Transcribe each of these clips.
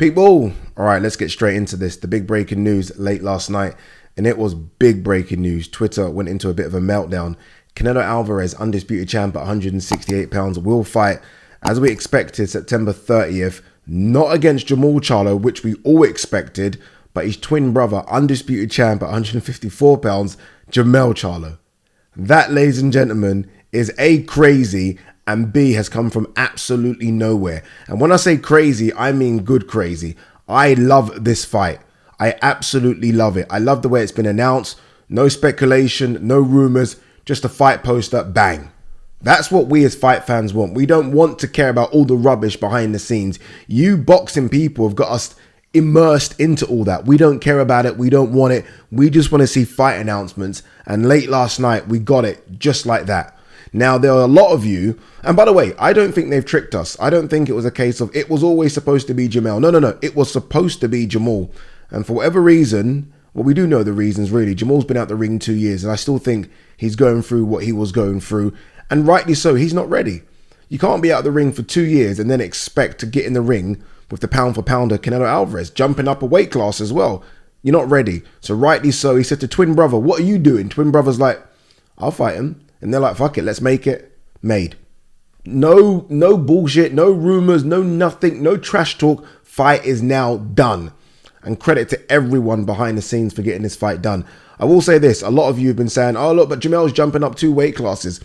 People, all right, let's get straight into this. The big breaking news late last night, and it was big breaking news. Twitter went into a bit of a meltdown. Canelo Alvarez, undisputed champ at 168 pounds, will fight, as we expected, September 30th, not against Jermell Charlo, which we all expected, but his twin brother, undisputed champ at 154 pounds, Jermell Charlo. That, ladies and gentlemen, is A, crazy, and B, has come from absolutely nowhere. And when I say crazy, I mean good crazy. I love this fight. I absolutely love it. I love the way it's been announced. No speculation, no rumors, just a fight poster, bang. That's what we as fight fans want. We don't want to care about all the rubbish behind the scenes. You boxing people have got us immersed into all that. We don't care about it. We don't want it. We just want to see fight announcements. And late last night, we got it just like that. Now, there are a lot of you, and by the way, I don't think they've tricked us. I don't think it was a case of it was always supposed to be Jermell. No. It was supposed to be Jermell. And for whatever reason, well, we do know the reasons really. Jermell's been out the ring 2 years, and I still think he's going through what he was going through. And rightly so, he's not ready. You can't be out of the ring for 2 years and then expect to get in the ring with the pound for pounder Canelo Alvarez, jumping up a weight class as well. You're not ready. So rightly so, he said to twin brother, what are you doing? Twin brother's like, I'll fight him. And they're like, fuck it, let's make it made. No bullshit, no rumors, no nothing, no trash talk. Fight is now done. And credit to everyone behind the scenes for getting this fight done. I will say this, a lot of you have been saying, oh look, but Jermell's jumping up 2 weight classes.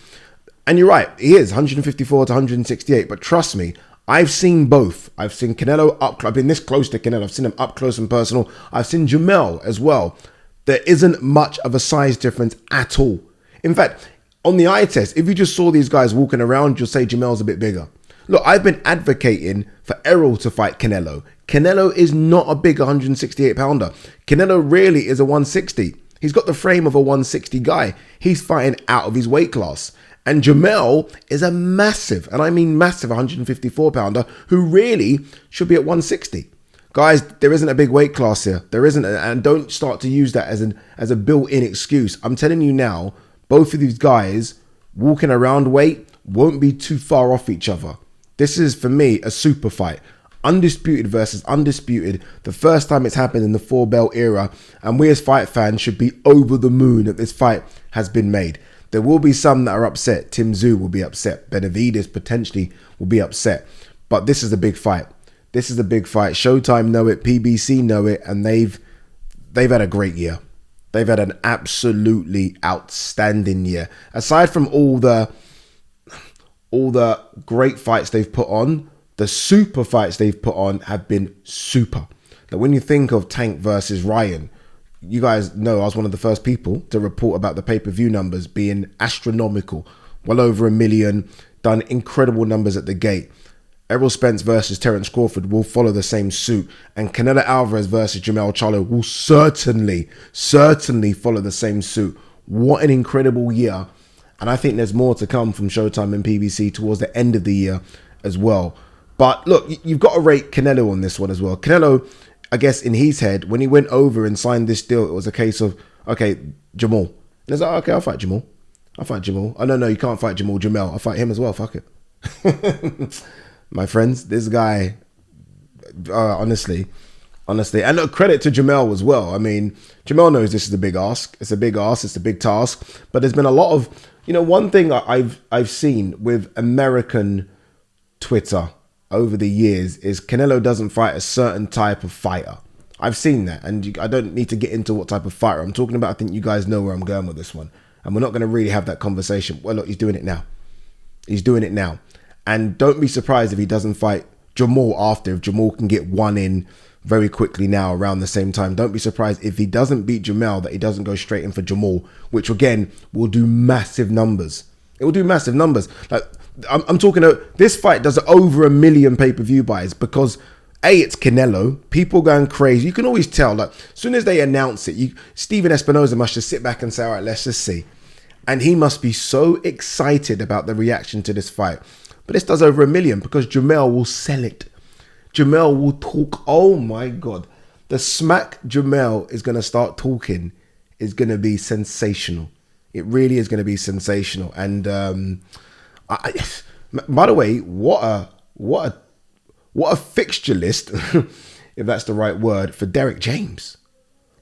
And you're right, he is 154 to 168. But trust me, I've seen both. I've seen Canelo up, I've been this close to Canelo. I've seen him up close and personal. I've seen Jermell as well. There isn't much of a size difference at all. In fact, on the eye test, if you just saw these guys walking around, you'll say Jermell's a bit bigger. Look, I've been advocating for Errol to fight Canelo. Canelo is not a big 168 pounder. Canelo really is a 160. He's got the frame of a 160 guy. He's fighting out of his weight class. And Jermell is a massive, and I mean massive 154 pounder who really should be at 160. Guys, there isn't a big weight class here. There isn't, and don't start to use that as a built-in excuse. I'm telling you now, both of these guys walking around weight won't be too far off each other. This is, for me, a super fight. Undisputed versus undisputed. The first time it's happened in the 4-belt era. And we as fight fans should be over the moon that this fight has been made. There will be some that are upset. Tim Tszyu will be upset. Benavidez potentially will be upset. But this is a big fight. This is a big fight. Showtime know it. PBC know it. And they've had a great year. They've had an absolutely outstanding year. Aside from all the great fights they've put on, the super fights they've put on have been super. Now, when you think of Tank versus Ryan, you guys know I was one of the first people to report about the pay-per-view numbers being astronomical. Well over 1 million, done incredible numbers at the gate. Errol Spence versus Terence Crawford will follow the same suit. And Canelo Alvarez versus Jermell Charlo will certainly follow the same suit. What an incredible year. And I think there's more to come from Showtime and PBC towards the end of the year as well. But look, you've got to rate Canelo on this one as well. Canelo, I guess in his head, when he went over and signed this deal, it was a case of, okay, Jermell. And it's like, okay, I'll fight Jermell. Oh, no, you can't fight Jermell. I'll fight him as well. Fuck it. My friends, this guy, honestly, and look, credit to Jermell as well. I mean, Jermell knows this is a big ask. It's a big ask. It's a big task. But there's been a lot of, one thing I've seen with American Twitter over the years is Canelo doesn't fight a certain type of fighter. I've seen that, and I don't need to get into what type of fighter I'm talking about. I think you guys know where I'm going with this one, and we're not going to really have that conversation. Well, look, he's doing it now. And don't be surprised if he doesn't fight Jermell after, if Jermell can get one in very quickly now around the same time. Don't be surprised if he doesn't beat Jermell that he doesn't go straight in for Jermell, which again will do massive numbers. It will do massive numbers. Like I'm talking about, this fight does over 1 million pay-per-view buys because A, it's Canelo. People going crazy. You can always tell, like, as soon as they announce it, Steven Espinoza must just sit back and say, all right, let's just see. And he must be so excited about the reaction to this fight. But this does over 1 million because Jermell will sell it. Jermell will talk. Oh my God. The smack Jermell is going to start talking is going to be sensational. It really is going to be sensational. And by the way, what a fixture list. if that's the right word, for Derek James.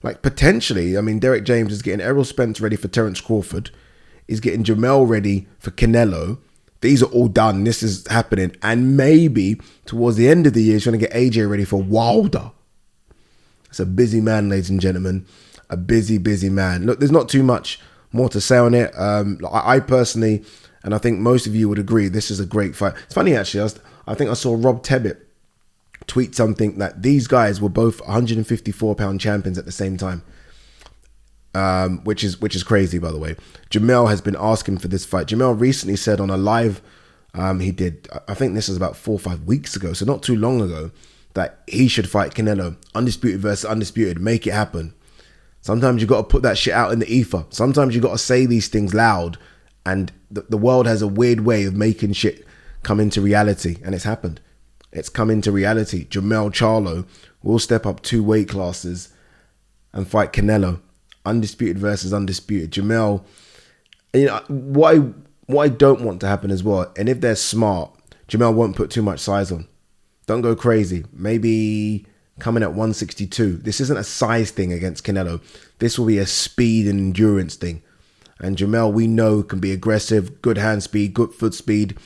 Like, potentially, I mean, Derek James is getting Errol Spence ready for Terence Crawford. He's getting Jermell ready for Canelo. These are all done. This is happening. And maybe towards the end of the year, he's trying to get AJ ready for Wilder. It's a busy man, ladies and gentlemen. A busy, busy man. Look, there's not too much more to say on it. I personally, and I think most of you would agree, this is a great fight. It's funny, actually. I think I saw Rob Tebbit tweet something that these guys were both 154-pound champions at the same time, which is crazy, by the way. Jermell has been asking for this fight. Jermell recently said on a live he did, I think this was about 4 or 5 weeks ago, so not too long ago, that he should fight Canelo, undisputed versus undisputed, make it happen. Sometimes you got to put that shit out in the ether. Sometimes you got to say these things loud, and the world has a weird way of making shit come into reality, and it's happened. It's come into reality. Jermell Charlo will step up 2 weight classes and fight Canelo. Undisputed versus undisputed. Jermell, you know, what I don't want to happen as well, and if they're smart, Jermell won't put too much size on. Don't go crazy. Maybe coming at 162. This isn't a size thing against Canelo. This will be a speed and endurance thing. And Jermell, we know, can be aggressive, good hand speed, good foot speed.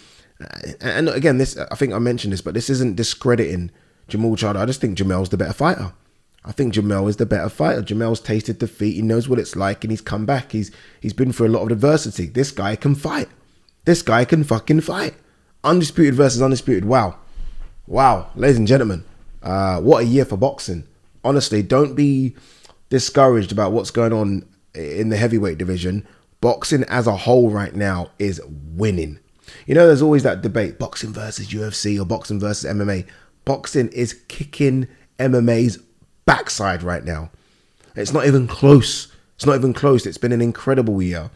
And again, this, I think I mentioned this, but this isn't discrediting Jermell Charlo. I just think Jermell's the better fighter. I think Jermell is the better fighter. Jermell's tasted defeat. He knows what it's like, and he's come back. He's been through a lot of adversity. This guy can fight. This guy can fucking fight. Undisputed versus undisputed. Wow. Wow. Ladies and gentlemen, what a year for boxing. Honestly, don't be discouraged about what's going on in the heavyweight division. Boxing as a whole right now is winning. You know, there's always that debate, boxing versus UFC or boxing versus MMA. Boxing is kicking MMA's backside right now. It's not even close. It's not even close. It's been an incredible year,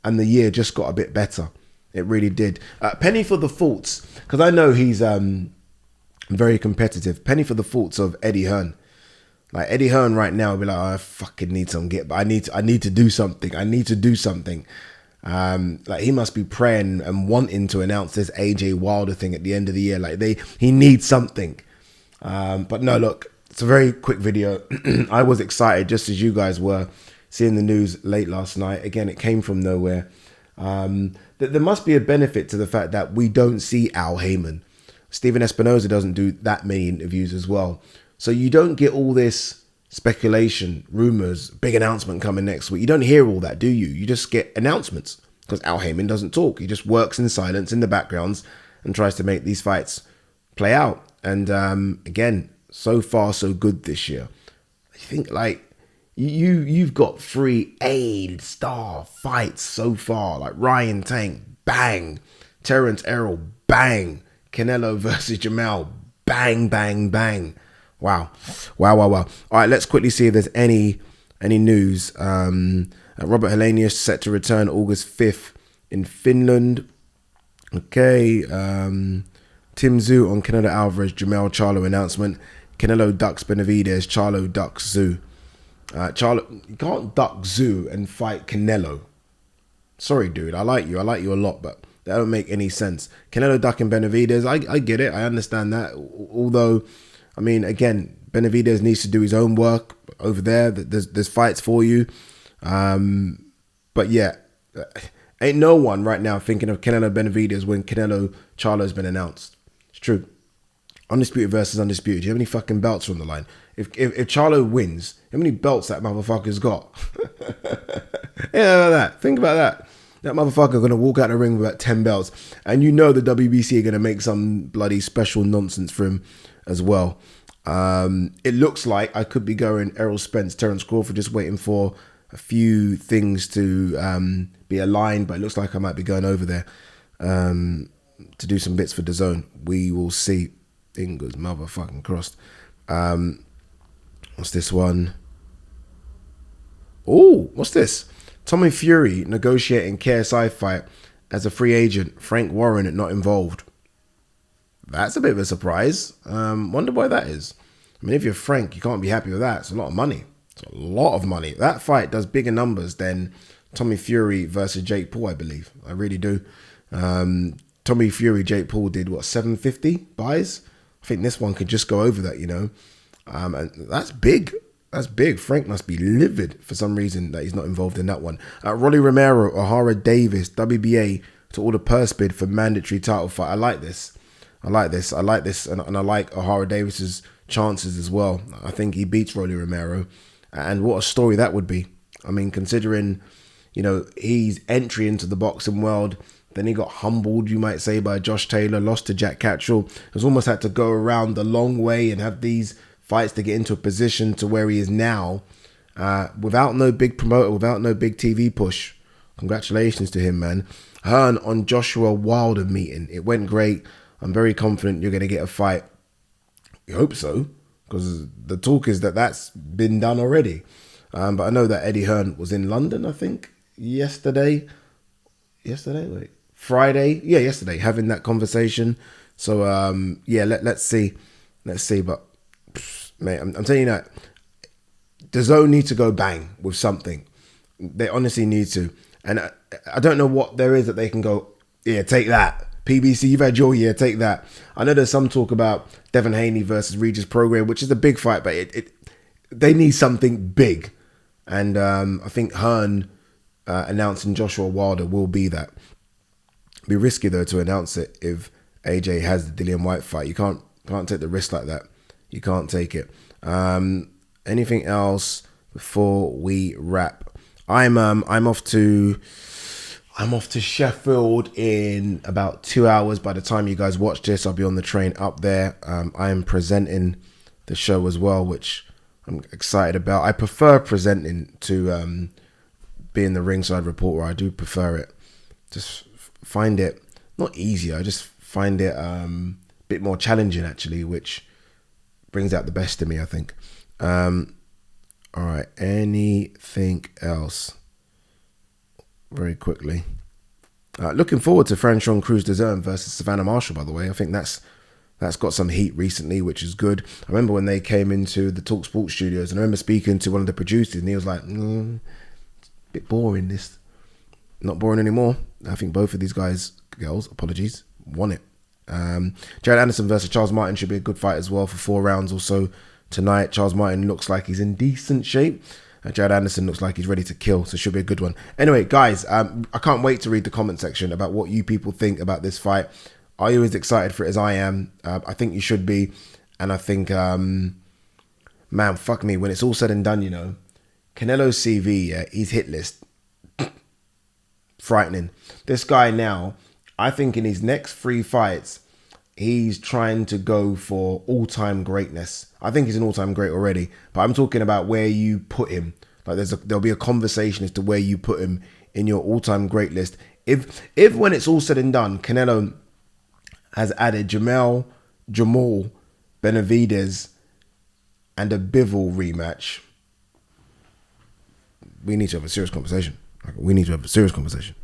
and the year just got a bit better. It really did. Penny for the thoughts, because I know he's very competitive. Penny for the thoughts of Eddie Hearn. Like, Eddie Hearn right now will be like, oh, I fucking need some get, but I need to do something. I need to do something. Like, he must be praying and wanting to announce this AJ Wilder thing at the end of the year. Like, he needs something. But no, look, it's a very quick video. I was excited, just as you guys were, seeing the news late last night. Again, it came from nowhere. There must be a benefit to the fact that we don't see Al Heyman. Stephen Espinoza doesn't do that many interviews as well. So you don't get all this speculation, rumors, big announcement coming next week. You don't hear all that, do you? You just get announcements, because Al Heyman doesn't talk. He just works in silence in the backgrounds and tries to make these fights play out. And again, so far so good this year. I think, like, you've got 3 A-star fights so far, like Ryan Tank, bang. Terence Errol, bang. Canelo versus Jermell, bang, bang, bang. Wow. All right, let's quickly see if there's any news. Robert Helenius set to return August 5th in Finland. Okay. Tim Tszyu on Canelo Alvarez, Jermell Charlo announcement. Canelo ducks Benavidez, Charlo ducks Tszyu. Charlo, you can't duck Tszyu and fight Canelo. Sorry, dude. I like you a lot, but that don't make any sense. Canelo ducking Benavidez, I get it. I understand that. Although, I mean, again, Benavidez needs to do his own work over there. There's fights for you. But yeah, ain't no one right now thinking of Canelo Benavidez when Canelo Charlo's been announced. It's true. Undisputed versus undisputed. Do you have any fucking belts on the line? If Charlo wins, how many belts that motherfucker's got? Yeah, think about that. That motherfucker gonna walk out the ring with about 10 belts, and you know the WBC are gonna make some bloody special nonsense for him as well. It looks like I could be going Errol Spence, Terence Crawford, just waiting for a few things to be aligned, but it looks like I might be going over there to do some bits for DAZN. We will see. Fingers motherfucking crossed. What's this one? Oh, what's this? Tommy Fury negotiating KSI fight as a free agent. Frank Warren not involved. That's a bit of a surprise. Wonder why that is. I mean, if you're Frank, you can't be happy with that. It's a lot of money. It's a lot of money. That fight does bigger numbers than Tommy Fury versus Jake Paul, I believe. I really do. Tommy Fury, Jake Paul did, what, 750 buys? I think this one could just go over that, you know. And that's big. That's big. Frank must be livid for some reason that he's not involved in that one. Rolly Romero, O'Hara Davis, WBA to all the purse bid for mandatory title fight. I like this. And I like O'Hara Davis's chances as well. I think he beats Rolly Romero. And what a story that would be. I mean, considering, his entry into the boxing world, then he got humbled, you might say, by Josh Taylor, lost to Jack Catchell. Has almost had to go around the long way and have these fights to get into a position to where he is now, without no big promoter, without no big TV push. Congratulations to him, man. Hearn on Joshua Wilder meeting. It went great. I'm very confident you're going to get a fight. You hope so, because the talk is that that's been done already. But I know that Eddie Hearn was in London, I think, yesterday, Friday, yesterday, having that conversation. So let's see, but mate, I'm telling you that the zone need to go bang with something. They honestly need to, and I don't know what there is that they can go, take that. PBC, you've had your year, take that. I know there's some talk about Devin Haney versus Regis Prograis, which is a big fight, but they need something big. And I think Hearn announcing Joshua Wilder will be that. It'd be risky though to announce it if AJ has the Dillian White fight. You can't take the risk like that. You can't take it. Anything else before we wrap? I'm off to Sheffield in about 2 hours. By the time you guys watch this, I'll be on the train up there. I am presenting the show as well, which I'm excited about. I prefer presenting to being the ringside reporter. I do prefer it. Just find it not easier. I just find it a bit more challenging actually, which brings out the best in me, I think. All right. Anything else? Very quickly. Looking forward to Franchon Cruz Dezern versus Savannah Marshall, by the way. I think that's got some heat recently, which is good. I remember when they came into the Talk Sports studios, and I remember speaking to one of the producers, and he was like, a bit boring, this. Not boring anymore. I think both of these girls, won it. Jared Anderson versus Charles Martin should be a good fight as well for 4 rounds or so tonight. Charles Martin looks like he's in decent shape. Jared Anderson looks like he's ready to kill, so it should be a good one. Anyway, guys, I can't wait to read the comment section about what you people think about this fight. Are you as excited for it as I am? I think you should be. And I think, man, fuck me. When it's all said and done, Canelo's CV, his hit list, frightening. This guy now, I think in his next 3 fights, he's trying to go for all-time greatness. I think he's an all-time great already, but I'm talking about where you put him. Like there'll be a conversation as to where you put him in your all-time great list. If when it's all said and done, Canelo has added Jamal Benavidez and a Bivol rematch, we need to have a serious conversation. We need to have a serious conversation.